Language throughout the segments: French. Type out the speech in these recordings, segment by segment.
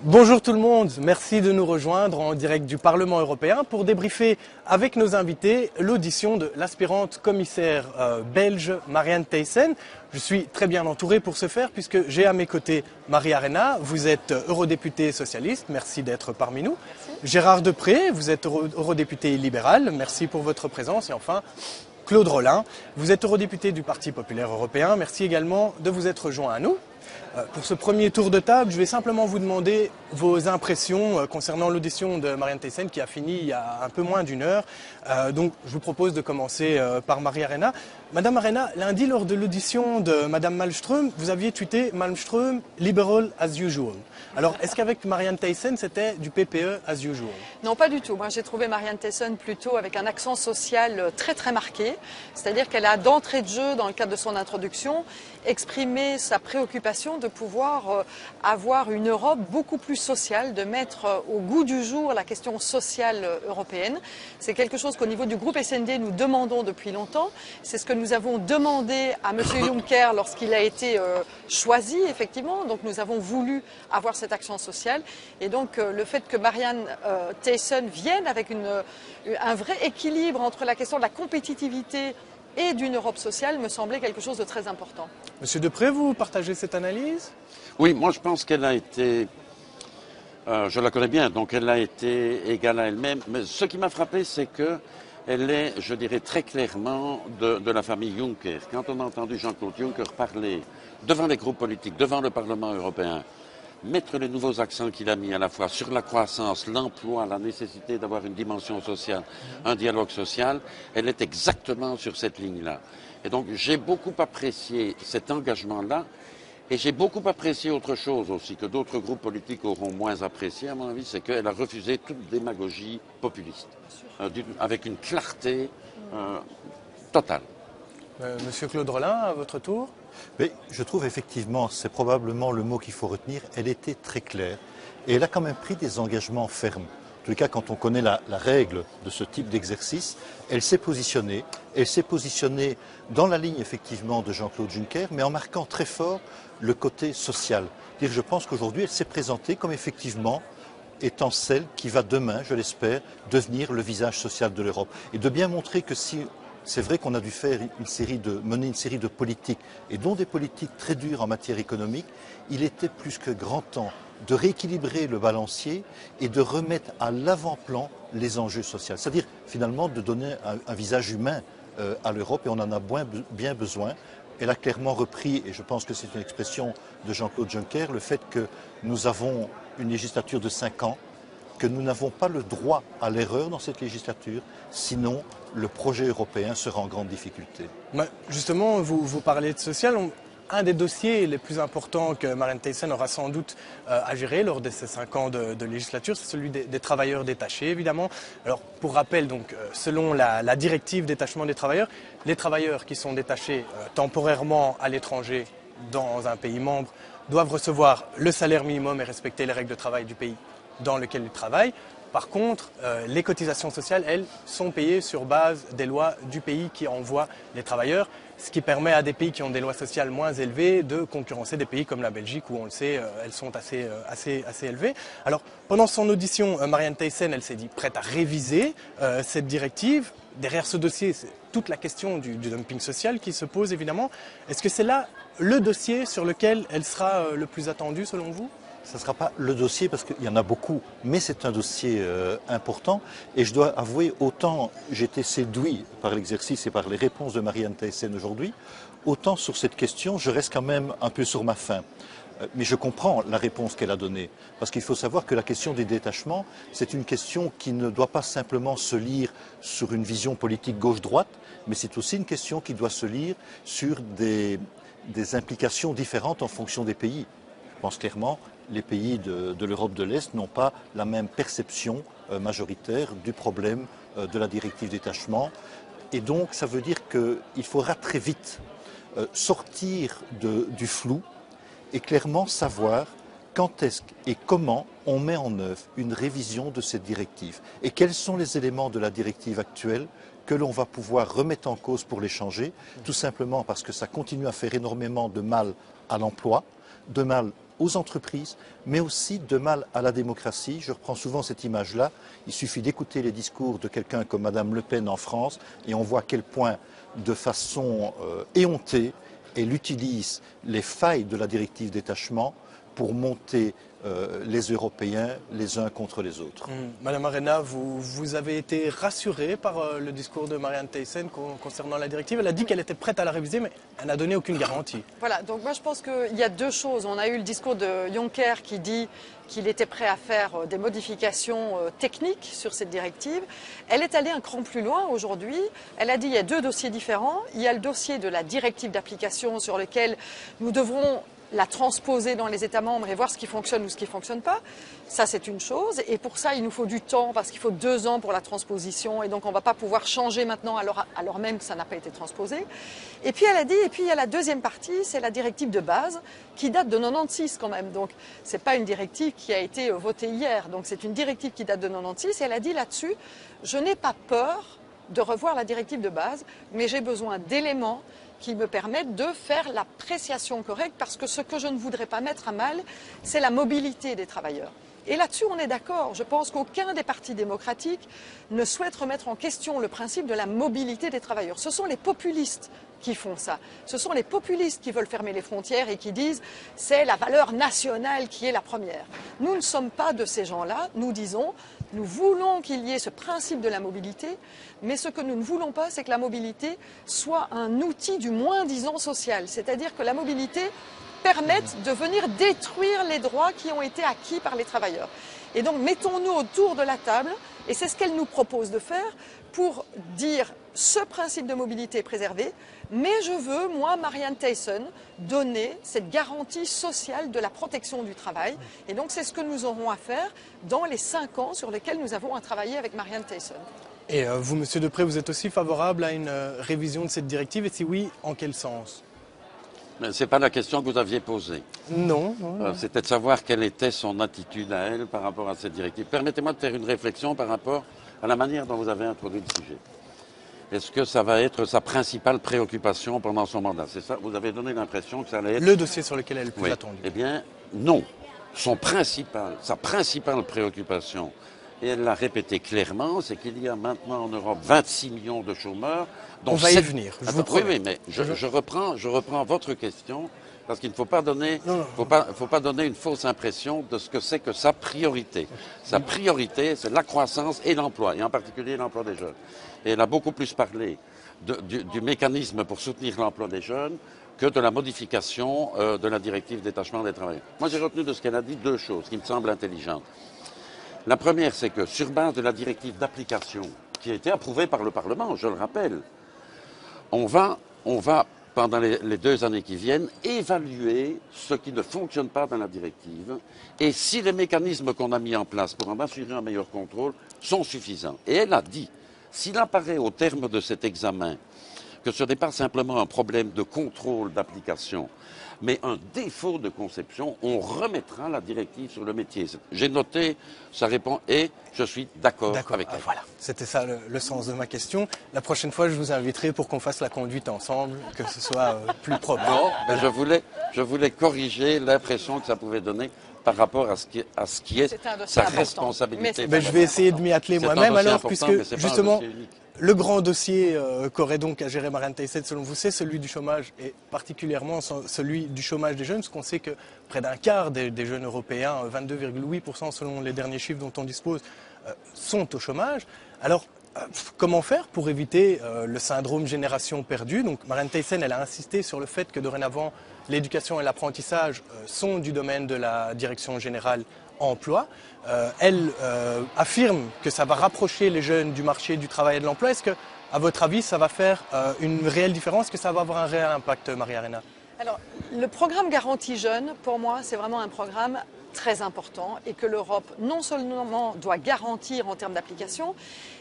Bonjour tout le monde, merci de nous rejoindre en direct du Parlement européen pour débriefer avec nos invités l'audition de l'aspirante commissaire belge Marianne Thyssen. Je suis très bien entouré pour ce faire puisque j'ai à mes côtés Marie Arena, vous êtes eurodéputée socialiste, merci d'être parmi nous. Merci. Gérard Depré, vous êtes eurodéputé libéral, merci pour votre présence. Et enfin, Claude Rolin, vous êtes eurodéputé du Parti populaire européen, merci également de vous être joint à nous. Pour ce premier tour de table, je vais simplement vous demander vos impressions concernant l'audition de Marianne Thyssen qui a fini il y a un peu moins d'une heure. Donc je vous propose de commencer par Marie Arena. Madame Arena, lundi lors de l'audition de Madame Malmström, vous aviez tweeté Malmström, liberal as usual. Alors est-ce qu'avec Marianne Thyssen c'était du PPE as usual? Non, pas du tout. Moi, j'ai trouvé Marianne Thyssen plutôt avec un accent social très marqué. C'est-à-dire qu'elle a d'entrée de jeu, dans le cadre de son introduction, exprimé sa préoccupation de pouvoir avoir une Europe beaucoup plus sociale, de mettre au goût du jour la question sociale européenne. C'est quelque chose qu'au niveau du groupe SND, nous demandons depuis longtemps. C'est ce que nous avons demandé à M. Juncker lorsqu'il a été choisi, effectivement. Donc nous avons voulu avoir cet accent social. Et donc le fait que Marianne Thyssen vienne avec un vrai équilibre entre la question de la compétitivité et d'une Europe sociale me semblait quelque chose de très important. Monsieur Depré, vous partagez cette analyse? Oui, moi je pense qu'elle a été, je la connais bien, donc elle a été égale à elle-même. Mais ce qui m'a frappé, c'est qu'elle est, je dirais très clairement, de la famille Juncker. Quand on a entendu Jean-Claude Juncker parler devant les groupes politiques, devant le Parlement européen, mettre les nouveaux accents qu'il a mis à la fois sur la croissance, l'emploi, la nécessité d'avoir une dimension sociale, un dialogue social, elle est exactement sur cette ligne-là. Et donc j'ai beaucoup apprécié cet engagement-là et j'ai beaucoup apprécié autre chose aussi que d'autres groupes politiques auront moins apprécié à mon avis, c'est qu'elle a refusé toute démagogie populiste, avec une clarté totale. Monsieur Claude Rolin, à votre tour? Mais je trouve effectivement, c'est probablement le mot qu'il faut retenir, elle était très claire et elle a quand même pris des engagements fermes. En tout cas, quand on connaît la règle de ce type d'exercice, elle s'est positionnée dans la ligne effectivement de Jean-Claude Juncker, mais en marquant très fort le côté social. Je pense qu'aujourd'hui, elle s'est présentée comme effectivement étant celle qui va demain, je l'espère, devenir le visage social de l'Europe. Et de bien montrer que si c'est vrai qu'on a dû faire mener une série de politiques, et dont des politiques très dures en matière économique, il était plus que grand temps de rééquilibrer le balancier et de remettre à l'avant-plan les enjeux sociaux. C'est-à-dire finalement de donner un visage humain à l'Europe, et on en a bien besoin. Elle a clairement repris, et je pense que c'est une expression de Jean-Claude Juncker, le fait que nous avons une législature de 5 ans, que nous n'avons pas le droit à l'erreur dans cette législature, sinon le projet européen sera en grande difficulté. Justement, vous parlez de social. Un des dossiers les plus importants que Marianne Thyssen aura sans doute à gérer lors de ces 5 ans de législature, c'est celui des travailleurs détachés, évidemment. Alors, pour rappel, donc, selon la directive détachement des travailleurs, les travailleurs qui sont détachés temporairement à l'étranger dans un pays membre doivent recevoir le salaire minimum et respecter les règles de travail du pays dans lequel ils travaillent. Par contre, les cotisations sociales, elles, sont payées sur base des lois du pays qui envoie les travailleurs, ce qui permet à des pays qui ont des lois sociales moins élevées de concurrencer des pays comme la Belgique où, on le sait, elles sont assez élevées. Alors, pendant son audition, Marianne Thyssen, elle s'est dit prête à réviser cette directive. Derrière ce dossier, c'est toute la question du dumping social qui se pose, évidemment. Est-ce que c'est là le dossier sur lequel elle sera le plus attendue, selon vous ? Ce ne sera pas le dossier parce qu'il y en a beaucoup, mais c'est un dossier important. Et je dois avouer, autant j'étais séduit par l'exercice et par les réponses de Marianne Thyssen aujourd'hui, autant sur cette question, je reste quand même un peu sur ma faim. Mais je comprends la réponse qu'elle a donnée. Parce qu'il faut savoir que la question des détachements, c'est une question qui ne doit pas simplement se lire sur une vision politique gauche-droite, mais c'est aussi une question qui doit se lire sur des implications différentes en fonction des pays. Je pense clairement les pays de l'Europe de l'Est n'ont pas la même perception majoritaire du problème de la directive détachement. Et donc, ça veut dire qu'il faudra très vite sortir du flou et clairement savoir quand est-ce et comment on met en œuvre une révision de cette directive et quels sont les éléments de la directive actuelle que l'on va pouvoir remettre en cause pour les changer, tout simplement parce que ça continue à faire énormément de mal à l'emploi, de mal aux entreprises, mais aussi de mal à la démocratie. Je reprends souvent cette image-là. Il suffit d'écouter les discours de quelqu'un comme Madame Le Pen en France et on voit à quel point, de façon éhontée, elle utilise les failles de la directive détachement pour monter les Européens les uns contre les autres. Madame Arena, vous avez été rassurée par le discours de Marianne Thyssen concernant la directive. Elle a dit qu'elle était prête à la réviser, mais elle n'a donné aucune garantie. Voilà, donc moi je pense qu'il y a deux choses. On a eu le discours de Juncker qui dit qu'il était prêt à faire des modifications techniques sur cette directive. Elle est allée un cran plus loin aujourd'hui. Elle a dit qu'il y a deux dossiers différents. Il y a le dossier de la directive d'application sur lequel nous devrons la transposer dans les États membres et voir ce qui fonctionne ou ce qui ne fonctionne pas. Ça, c'est une chose. Et pour ça, il nous faut du temps parce qu'il faut 2 ans pour la transposition. Et donc, on ne va pas pouvoir changer maintenant alors même que ça n'a pas été transposé. Et puis, elle a dit, et puis il y a la deuxième partie, c'est la directive de base qui date de 96 quand même. Donc, ce n'est pas une directive qui a été votée hier. Donc, c'est une directive qui date de 96. Et elle a dit là-dessus, je n'ai pas peur de revoir la directive de base, mais j'ai besoin d'éléments qui me permettent de faire l'appréciation correcte parce que ce que je ne voudrais pas mettre à mal, c'est la mobilité des travailleurs. Et là-dessus, on est d'accord. Je pense qu'aucun des partis démocratiques ne souhaite remettre en question le principe de la mobilité des travailleurs. Ce sont les populistes qui font ça. Ce sont les populistes qui veulent fermer les frontières et qui disent c'est la valeur nationale qui est la première. Nous ne sommes pas de ces gens-là. Nous disons nous voulons qu'il y ait ce principe de la mobilité, mais ce que nous ne voulons pas, c'est que la mobilité soit un outil du moins-disant social. C'est-à-dire que la mobilité permette de venir détruire les droits qui ont été acquis par les travailleurs. Et donc, mettons-nous autour de la table, et c'est ce qu'elle nous propose de faire, pour dire ce principe de mobilité est préservé, mais je veux, moi, Marianne Thyssen, donner cette garantie sociale de la protection du travail. Et donc, c'est ce que nous aurons à faire dans les 5 ans sur lesquels nous avons à travailler avec Marianne Thyssen. Et vous, Monsieur Deprez, vous êtes aussi favorable à une révision de cette directive, et si oui, en quel sens? Ce n'est pas la question que vous aviez posée. Non. C'était de savoir quelle était son attitude à elle par rapport à cette directive. Permettez-moi de faire une réflexion par rapport à la manière dont vous avez introduit le sujet. Est-ce que ça va être sa principale préoccupation pendant son mandat? C'est ça? Vous avez donné l'impression que ça allait être... Le dossier sur lequel elle est le plus attendue. Eh bien, non. Sa principale préoccupation, et elle l'a répété clairement, c'est qu'il y a maintenant en Europe 26 millions de chômeurs. On va y venir, je vous promets. Oui, mais je reprends votre question, parce qu'il ne faut pas donner, faut pas donner une fausse impression de ce que c'est que sa priorité. Sa priorité, c'est la croissance et l'emploi, et en particulier l'emploi des jeunes. Et elle a beaucoup plus parlé du mécanisme pour soutenir l'emploi des jeunes que de la modification de la directive détachement des travailleurs. Moi, j'ai retenu de ce qu'elle a dit 2 choses qui me semblent intelligentes. La première, c'est que sur base de la directive d'application qui a été approuvée par le Parlement, je le rappelle, on va pendant les 2 années qui viennent, évaluer ce qui ne fonctionne pas dans la directive et si les mécanismes qu'on a mis en place pour en assurer un meilleur contrôle sont suffisants. Et elle a dit, s'il apparaît au terme de cet examen que ce n'est pas simplement un problème de contrôle d'application, mais un défaut de conception, on remettra la directive sur le métier. J'ai noté, ça répond, et je suis d'accord avec elle. Voilà, c'était ça le sens de ma question. La prochaine fois, je vous inviterai pour qu'on fasse la conduite ensemble, que ce soit plus propre. Non, mais je voulais corriger l'impression que ça pouvait donner par rapport à ce qui est sa responsabilité. Mais je vais essayer de m'y atteler moi-même alors, puisque justement, le grand dossier qu'aurait donc à gérer Marianne Thyssen, selon vous, c'est celui du chômage, et particulièrement celui du chômage des jeunes, parce qu'on sait que près d'un quart des jeunes européens, 22,8% selon les derniers chiffres dont on dispose, sont au chômage. Alors, comment faire pour éviter le syndrome génération perdue? Donc Marianne Thyssen, elle a insisté sur le fait que dorénavant, l'éducation et l'apprentissage sont du domaine de la Direction générale emploi. Elle affirme que ça va rapprocher les jeunes du marché du travail et de l'emploi. Est-ce que, à votre avis, ça va faire une réelle différence? Est-ce que ça va avoir un réel impact, Maria-Arena? Alors, le programme Garantie Jeunes, pour moi, c'est vraiment un programme très important et que l'Europe non seulement doit garantir en termes d'application,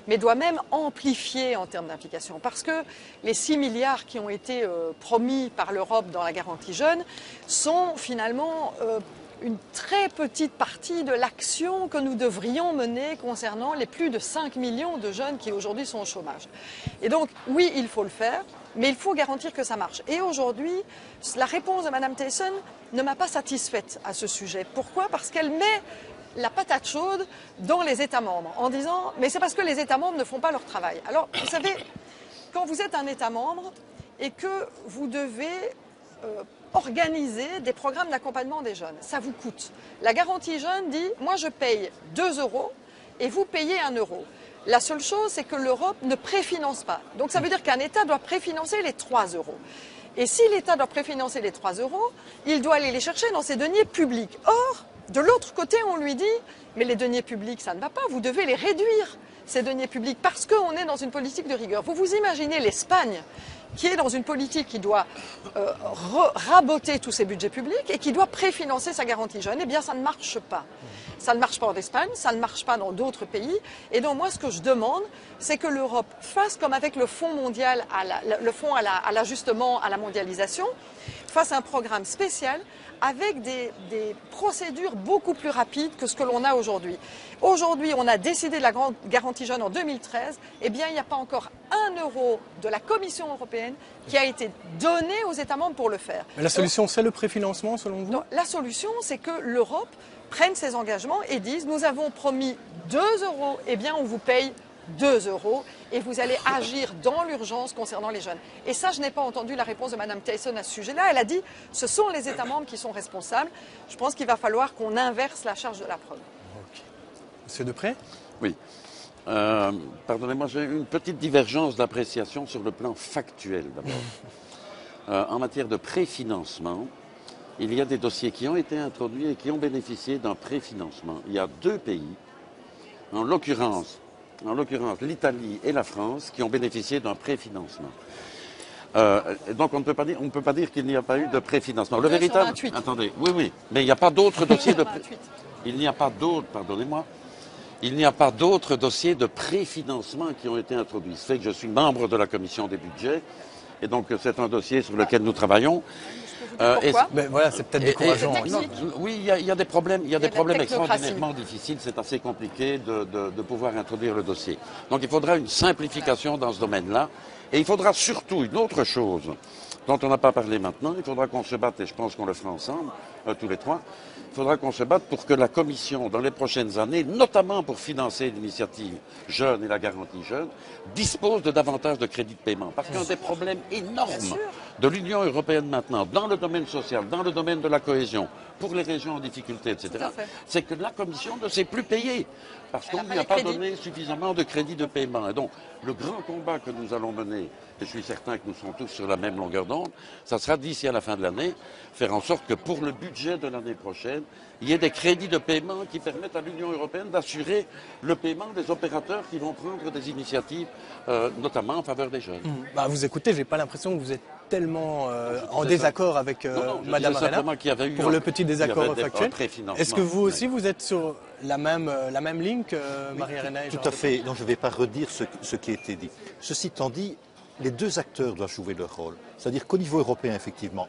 mais doit même amplifier en termes d'application. Parce que les 6 milliards qui ont été promis par l'Europe dans la garantie jeune sont finalement une très petite partie de l'action que nous devrions mener concernant les plus de 5 millions de jeunes qui aujourd'hui sont au chômage. Et donc, oui, il faut le faire. Mais il faut garantir que ça marche. Et aujourd'hui, la réponse de Mme Thyssen ne m'a pas satisfaite à ce sujet. Pourquoi? Parce qu'elle met la patate chaude dans les États membres en disant « mais c'est parce que les États membres ne font pas leur travail ». Alors, vous savez, quand vous êtes un État membre et que vous devez organiser des programmes d'accompagnement des jeunes, ça vous coûte. La garantie jeune dit « moi je paye 2 € et vous payez 1 €. La seule chose, c'est que l'Europe ne préfinance pas. Donc ça veut dire qu'un État doit préfinancer les 3 €. Et si l'État doit préfinancer les 3 €, il doit aller les chercher dans ses deniers publics. Or, de l'autre côté, on lui dit « mais les deniers publics, ça ne va pas, vous devez les réduire, ces deniers publics, parce qu'on est dans une politique de rigueur. » Vous vous imaginez l'Espagne qui est dans une politique qui doit raboter tous ses budgets publics et qui doit préfinancer sa garantie jeune. Eh bien, ça ne marche pas. Ça ne marche pas en Espagne, ça ne marche pas dans d'autres pays. Et donc, moi, ce que je demande, c'est que l'Europe fasse comme avec le Fonds mondial, le Fonds à l'ajustement, à la mondialisation, fasse un programme spécial avec des procédures beaucoup plus rapides que ce que l'on a aujourd'hui. Aujourd'hui, on a décidé de la grande garantie jeune en 2013. Eh bien, il n'y a pas encore 1 € de la Commission européenne qui a été donné aux États membres pour le faire. Mais la solution, c'est le préfinancement, selon vous? Non, la solution, c'est que l'Europe prenne ses engagements et dise « nous avons promis 2 €, eh bien, on vous paye 2 € et vous allez agir dans l'urgence concernant les jeunes. » Et ça, je n'ai pas entendu la réponse de Mme Thyssen à ce sujet-là. Elle a dit « ce sont les États membres qui sont responsables ». Je pense qu'il va falloir qu'on inverse la charge de la preuve. Okay. Monsieur Deprez? Oui. Pardonnez-moi, j'ai une petite divergence d'appréciation sur le plan factuel d'abord. En matière de préfinancement, il y a des dossiers qui ont été introduits et qui ont bénéficié d'un préfinancement. Il y a 2 pays, en l'occurrence l'Italie et la France, qui ont bénéficié d'un préfinancement. Donc on ne peut pas dire qu'il n'y a pas eu de préfinancement. Le véritable. Attendez, oui, mais il n'y a pas d'autres dossiers de. Il n'y a pas d'autres, pardonnez-moi. Il n'y a pas d'autres dossiers de préfinancement qui ont été introduits. Ce fait que je suis membre de la commission des budgets et donc c'est un dossier sur lequel nous travaillons. Mais voilà, c'est peut-être décourageant. Oui, il y a des problèmes, extraordinairement difficiles. C'est assez compliqué de pouvoir introduire le dossier. Donc il faudra une simplification dans ce domaine-là. Et il faudra surtout une autre chose dont on n'a pas parlé maintenant. Il faudra qu'on se batte, et je pense qu'on le fera ensemble, tous les trois. Il faudra qu'on se batte pour que la Commission, dans les prochaines années, notamment pour financer l'initiative jeune et la garantie jeune, dispose de davantage de crédits de paiement. Parce qu'un des problèmes énormes de l'Union européenne maintenant, dans le domaine social, dans le domaine de la cohésion, pour les régions en difficulté, etc., c'est que la Commission ne sait plus payer. Parce qu'on n'y a pas donné suffisamment de crédits de paiement. Et donc, le grand combat que nous allons mener, et je suis certain que nous serons tous sur la même longueur d'onde, ça sera d'ici à la fin de l'année, faire en sorte que pour le budget de l'année prochaine, il y ait des crédits de paiement qui permettent à l'Union européenne d'assurer le paiement des opérateurs qui vont prendre des initiatives, notamment en faveur des jeunes. Vous écoutez, je n'ai pas l'impression que vous êtes tellement en désaccord avec Mme Arena pour le petit désaccord factuel. Est-ce que vous aussi, vous êtes sur la même ligne que Marie-Arena et Jean? Tout à fait. Non, je ne vais pas redire ce qui a été dit. Ceci étant dit, les deux acteurs doivent jouer leur rôle. C'est-à-dire qu'au niveau européen, effectivement,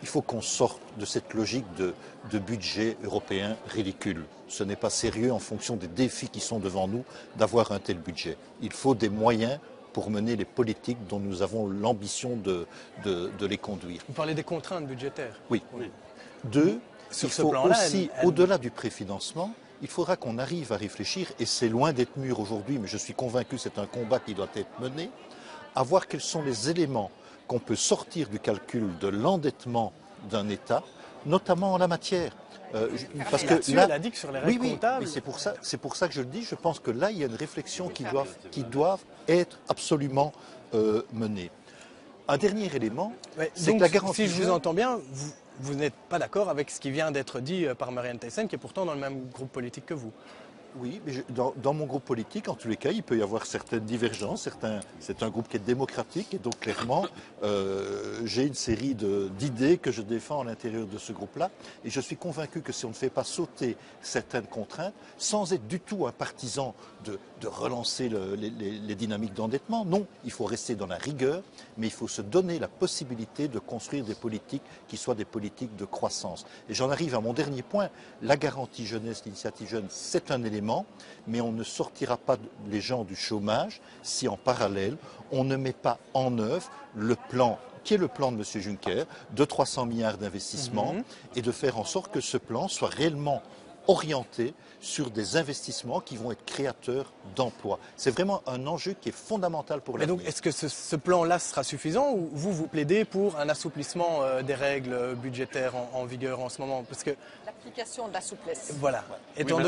il faut qu'on sorte de cette logique de budget européen ridicule. Ce n'est pas sérieux en fonction des défis qui sont devant nous d'avoir un tel budget. Il faut des moyens pour mener les politiques dont nous avons l'ambition de les conduire. Vous parlez des contraintes budgétaires. Oui. Deux, il faut aussi, au-delà du préfinancement, il faudra qu'on arrive à réfléchir, et c'est loin d'être mûr aujourd'hui, mais je suis convaincu que c'est un combat qui doit être mené, à voir quels sont les éléments qu'on peut sortir du calcul de l'endettement d'un État, notamment en la matière. Parce que là, elle a dit que sur les règles comptables. C'est pour ça que je le dis. Je pense que là, il y a une réflexion qui doit être absolument menée. Un dernier élément, c'est que la garantie. Si je vous entends bien, vous n'êtes pas d'accord avec ce qui vient d'être dit par Marianne Thyssen, qui est pourtant dans le même groupe politique que vous. Oui, mais dans mon groupe politique, en tous les cas, il peut y avoir certaines divergences. C'est un groupe qui est démocratique et donc clairement, j'ai une série d'idées que je défends à l'intérieur de ce groupe-là. Et je suis convaincu que si on ne fait pas sauter certaines contraintes, sans être du tout un partisan de relancer les dynamiques d'endettement, non, il faut rester dans la rigueur, mais il faut se donner la possibilité de construire des politiques qui soient des politiques de croissance. Et j'en arrive à mon dernier point. La garantie jeunesse, l'initiative jeune, c'est un élément élément, mais on ne sortira pas les gens du chômage si en parallèle on ne met pas en œuvre le plan qui est le plan de M. Juncker, de 300 milliards d'investissements, et de faire en sorte que ce plan soit réellement orienté sur des investissements qui vont être créateurs d'emplois. C'est vraiment un enjeu qui est fondamental pour l'avenir. Donc, est-ce que ce plan-là sera suffisant ou vous plaidez pour un assouplissement des règles budgétaires en vigueur en ce moment? Parce que l'application de la souplesse. voilà, étant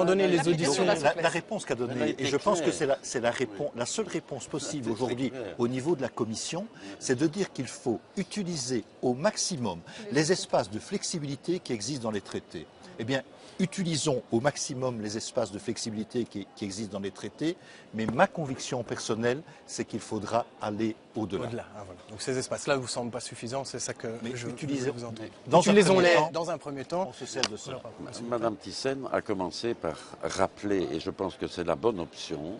donné les auditions... La réponse qu'a donnée, et je pense que c'est la seule réponse possible aujourd'hui au niveau de la Commission, c'est de dire qu'il faut utiliser au maximum les espaces de flexibilité qui existent dans les traités. Eh bien, utilisons au maximum les espaces de flexibilité qui existent dans les traités, mais ma conviction personnelle, c'est qu'il faudra aller au-delà. Voilà. Donc ces espaces-là ne vous semblent pas suffisants, c'est ça que je vous entends. Utilisons-les dans un premier temps. On se sert de ça. Madame Thyssen a commencé par rappeler, et je pense que c'est la bonne option,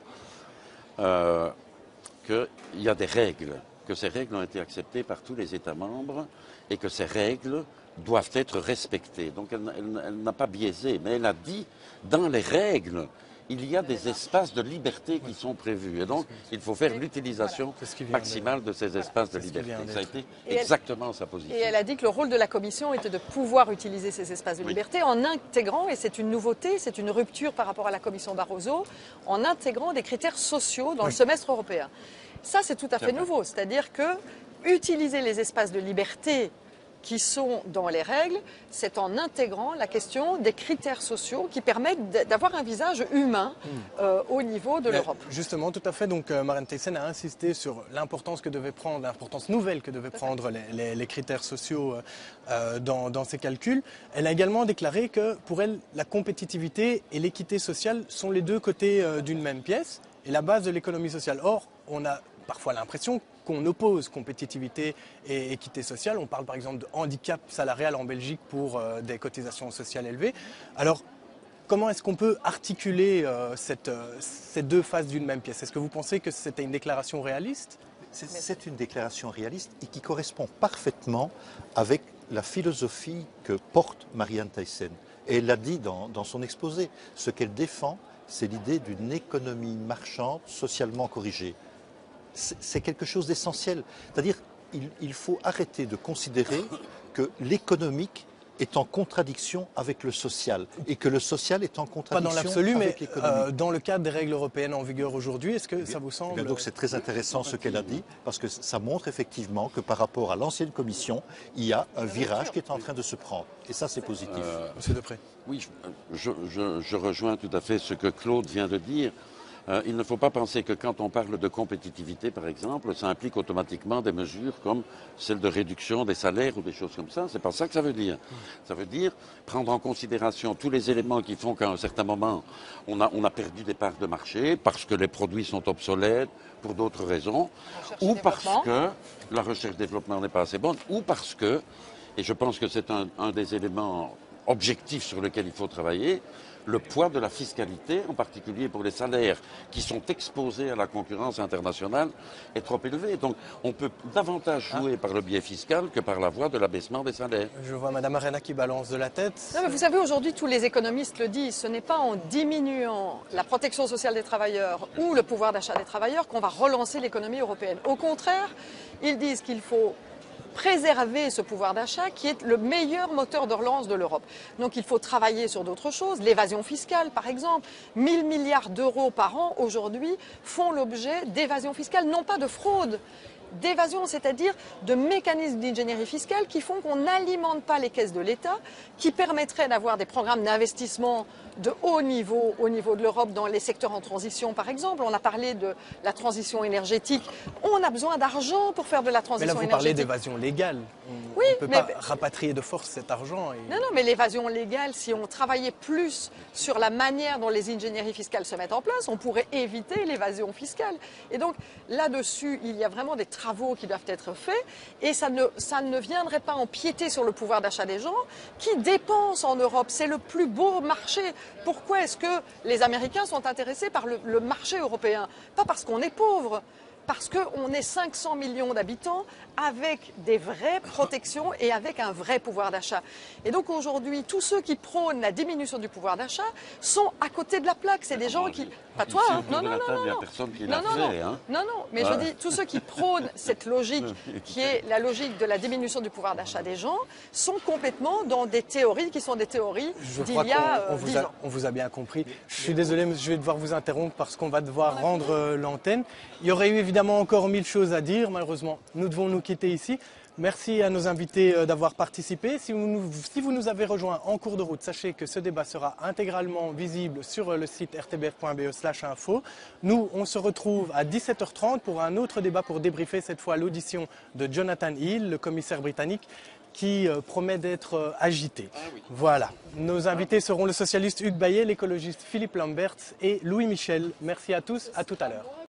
qu'il y a des règles, que ces règles ont été acceptées par tous les États membres et que ces règles doivent être respectées. Donc elle n'a pas biaisé, mais elle a dit, dans les règles, il y a des espaces de liberté qui sont prévus. Et donc, il faut faire l'utilisation maximale de ces espaces de liberté. Ça a été exactement sa position. Et elle a dit que le rôle de la Commission était de pouvoir utiliser ces espaces de liberté en intégrant, et c'est une nouveauté, c'est une rupture par rapport à la Commission Barroso, en intégrant des critères sociaux dans le semestre européen. Ça, c'est tout à fait nouveau. C'est-à-dire que utiliser les espaces de liberté qui sont dans les règles, c'est en intégrant la question des critères sociaux qui permettent d'avoir un visage humain au niveau de l'Europe. Justement, tout à fait. Donc, Marianne Thyssen a insisté sur l'importance nouvelle que devaient prendre les critères sociaux dans ses calculs. Elle a également déclaré que pour elle, la compétitivité et l'équité sociale sont les deux côtés d'une même pièce et la base de l'économie sociale. Or, on a parfois l'impression qu'on oppose compétitivité et équité sociale. On parle par exemple de handicap salarial en Belgique pour des cotisations sociales élevées. Alors, comment est-ce qu'on peut articuler ces deux faces d'une même pièce? Est-ce que vous pensez que c'était une déclaration réaliste? C'est une déclaration réaliste et qui correspond parfaitement avec la philosophie que porte Marianne Thyssen. Et elle l'a dit dans son exposé. Ce qu'elle défend, c'est l'idée d'une économie marchande socialement corrigée. C'est quelque chose d'essentiel. C'est-à-dire il faut arrêter de considérer que l'économique est en contradiction avec le social et que le social est en contradiction avec l'économie. Pas dans l'absolu, mais dans le cadre des règles européennes en vigueur aujourd'hui, est-ce que ça vous semble... Donc c'est très intéressant ce qu'elle a dit, parce que ça montre effectivement que par rapport à l'ancienne commission, il y a un virage qui est en train de se prendre. Et ça, c'est positif. Monsieur Deprez. Oui, je rejoins tout à fait ce que Claude vient de dire. Il ne faut pas penser que quand on parle de compétitivité, par exemple, ça implique automatiquement des mesures comme celle de réduction des salaires ou des choses comme ça. C'est pas ça que ça veut dire. Ça veut dire prendre en considération tous les éléments qui font qu'à un certain moment, on a perdu des parts de marché parce que les produits sont obsolètes, pour d'autres raisons, ou parce que la recherche-développement n'est pas assez bonne, ou parce que, et je pense que c'est un des éléments objectifs sur lesquels il faut travailler, le poids de la fiscalité, en particulier pour les salaires qui sont exposés à la concurrence internationale, est trop élevé. Donc on peut davantage jouer par le biais fiscal que par la voie de l'abaissement des salaires. Je vois Mme Arena qui balance de la tête. Non, mais vous savez, aujourd'hui, tous les économistes le disent, ce n'est pas en diminuant la protection sociale des travailleurs ou le pouvoir d'achat des travailleurs qu'on va relancer l'économie européenne. Au contraire, ils disent qu'il faut préserver ce pouvoir d'achat qui est le meilleur moteur de relance de l'Europe. Donc il faut travailler sur d'autres choses. L'évasion fiscale, par exemple. 1000 milliards d'euros par an, aujourd'hui, font l'objet d'évasion fiscale, non pas de fraude, d'évasion, c'est-à-dire de mécanismes d'ingénierie fiscale qui font qu'on n'alimente pas les caisses de l'État, qui permettraient d'avoir des programmes d'investissement de haut niveau au niveau de l'Europe dans les secteurs en transition, par exemple. On a parlé de la transition énergétique. On a besoin d'argent pour faire de la transition énergétique. Mais là, vous parlez d'évasion légale. On ne peut pas rapatrier de force cet argent. Non, mais l'évasion légale, si on travaillait plus sur la manière dont les ingénieries fiscales se mettent en place, on pourrait éviter l'évasion fiscale. Et donc, là-dessus, il y a vraiment des travaux qui doivent être faits et ça ne viendrait pas empiéter sur le pouvoir d'achat des gens qui dépensent en Europe. C'est le plus beau marché. Pourquoi est-ce que les Américains sont intéressés par le marché européen? Pas parce qu'on est pauvre, parce qu'on est 500 millions d'habitants avec des vraies protections et avec un vrai pouvoir d'achat. Et donc aujourd'hui, tous ceux qui prônent la diminution du pouvoir d'achat sont à côté de la plaque. C'est des gens qui... Pas toi, hein? Non, non, non, non. Personne qui Non, l'a non, fait, hein. non, non, mais je dis, tous ceux qui prônent cette logique, qui est la logique de la diminution du pouvoir d'achat des gens, sont complètement dans des théories qui sont des théories d'il y a 10 ans. On vous a bien compris. Je suis désolé, mais je vais devoir vous interrompre parce qu'on va devoir rendre l'antenne. Il y aurait eu évidemment encore 1000 choses à dire. Malheureusement, nous devons nous quitter ici. Merci à nos invités d'avoir participé. Si vous nous avez rejoints en cours de route, sachez que ce débat sera intégralement visible sur le site rtbf.be/info. Nous, on se retrouve à 17h30 pour un autre débat pour débriefer cette fois l'audition de Jonathan Hill, le commissaire britannique, qui promet d'être agité. Ah oui. Voilà. Nos invités seront le socialiste Hugues Bayet, l'écologiste Philippe Lamberts et Louis Michel. Merci à tous, à tout à l'heure.